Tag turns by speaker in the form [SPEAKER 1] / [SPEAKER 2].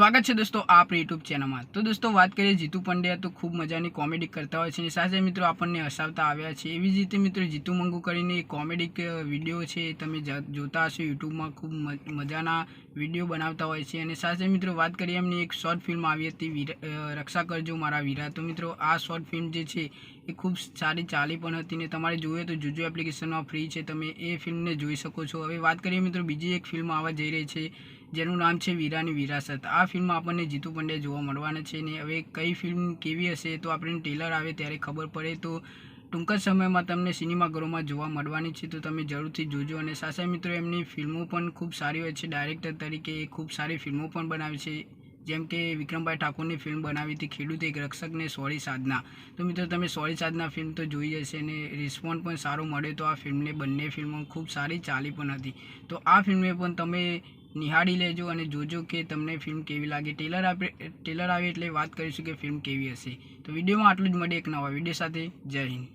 [SPEAKER 1] સ્વાગત છે દોસ્તો આપણી યુટ્યુબ ચેનલમાં। તો દોસ્તો વાત કરીએ જીતુ પંડ્યા તો ખૂબ મજાની કોમેડી કરતા હોય છે અને સાથે મિત્રો આપણને હસાવતા આવ્યા છે। એવી જ રીતે મિત્રો જીતુ મંગુ કરીને કોમેડી વિડીયો છે તમે જોતા હશો યુટ્યુબમાં, ખૂબ મજાના વિડીયો બનાવતા હોય છે। અને સાથે મિત્રો વાત કરીએ એમની એક શોર્ટ ફિલ્મ આવી હતી રક્ષા કરજો મારા વીરા। તો મિત્રો આ શોર્ટ ફિલ્મ જે છે એ ખૂબ સારી ચાલી પણ હતી ને તમારે જોઈએ તો જોજો એપ્લિકેશનમાં ફ્રી છે, તમે એ ફિલ્મને જોઈ શકો છો। હવે વાત કરીએ મિત્રો બીજી એક ફિલ્મ આવવા જઈ રહી છે જેનું નામ છે વીરાની વિરાસત। આ ફિલ્મમાં આપણને જીતુ પંડ્યા જોવા મળવાના છે ને હવે કઈ ફિલ્મ કેવી હશે તો આપણને ટ્રેલર આવે ત્યારે ખબર પડે। તો ટૂંક જ સમયમાં તમને સિનેમાઘરોમાં જોવા મળવાની છે, તો તમે જરૂરથી જોજો। અને સાથે મિત્રો એમની ફિલ્મો પણ ખૂબ સારી હોય છે, ડાયરેક્ટર તરીકે ખૂબ સારી ફિલ્મો પણ બનાવી છે, જેમ કે વિક્રમભાઈ ઠાકોરની ફિલ્મ બનાવી હતી ખેડૂત એક રક્ષક ને સોરી સાધના। તો મિત્રો તમે સોરી સાધના ફિલ્મ તો જોઈ હશે અને રિસ્પોન્સ પણ સારો મળ્યો તો આ ફિલ્મને, બંને ફિલ્મો ખૂબ સારી ચાલી પણ હતી। તો આ ફિલ્મને પણ તમે નિહાળી લેજો અને જોજો કે તમને ફિલ્મ કેવી લાગે। ટ્રેલર આવે એટલે વાત કરીશું કે ફિલ્મ કેવી હશે। તો વિડીયોમાં આટલું જ, મળે એક નવા વિડીયો સાથે। જય હિન્દ।